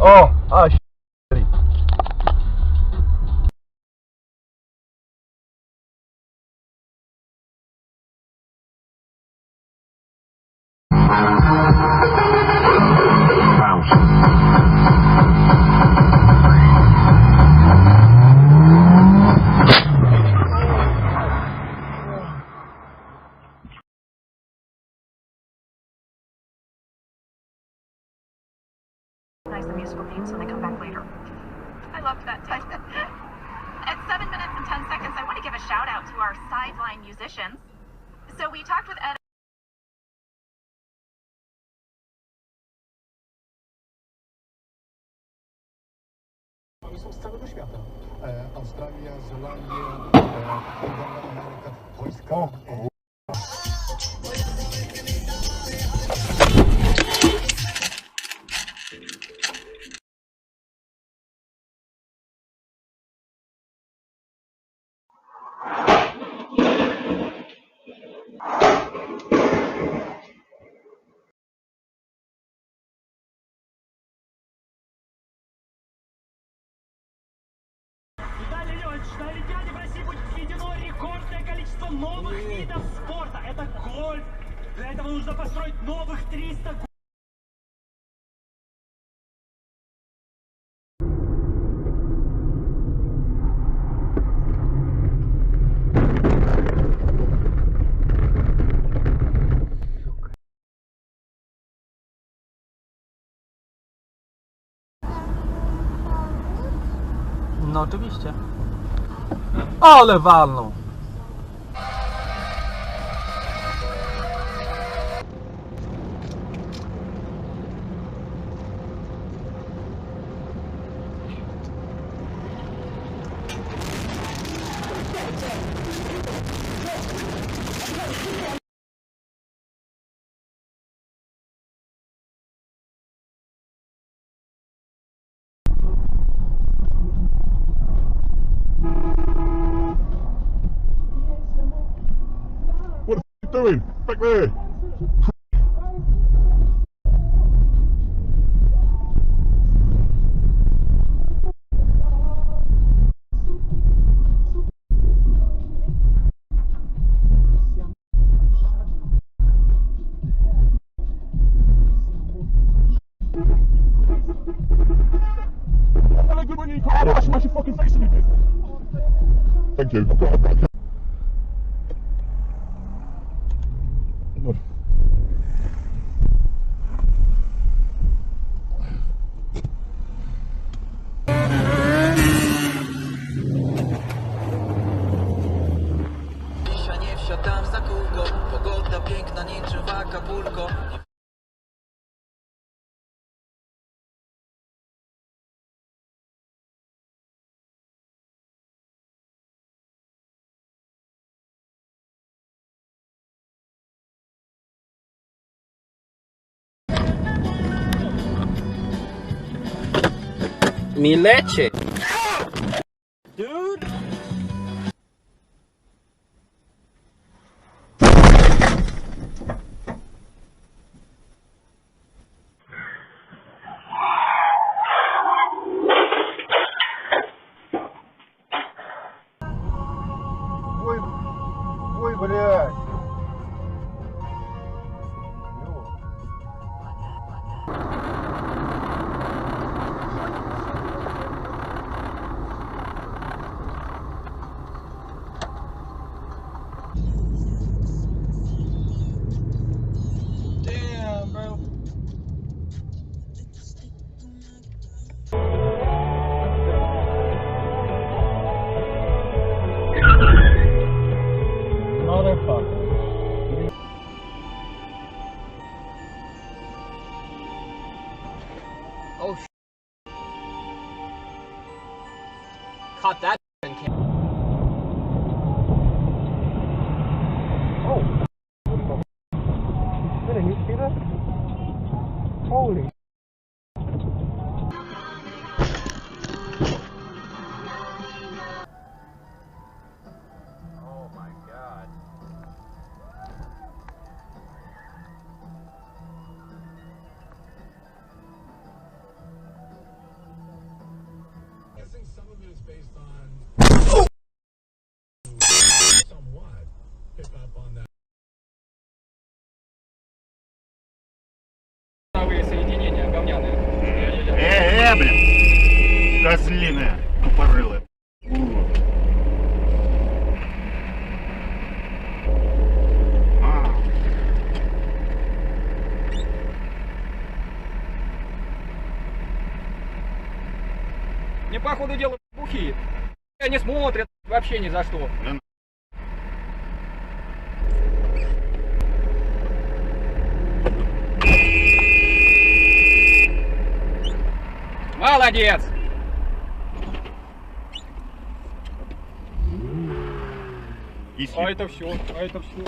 O! A, Nice the musical themes when they come back later. I loved that too. At 7 minutes and 10 seconds, I want to give a shout out to our sideline musicians. So we talked with Ed. Oni są z całego świata. Australia, Zelandia, Ameryka, Polska. Виталий Леонидович, на Олимпиаде в России будет введено рекордное количество новых видов спорта. Это гольф. Для этого нужно построить новых 300 no oczywiście. Ale walną! What are you doing? Back there! Wash your fucking face again. Thank you. I've got a back. Dzisiaj nie wsiadam za kółko, pogoda piękna niczym w Acapulco. Mi leche! Dude! Ой, блядь! Damn, bro. Motherfucker. Соединения говняные. Блин! Козлиная, тупорылая. Урод. Мне походу дела бухи. Не смотрят вообще ни за что. Молодец! Если А это все, а это все.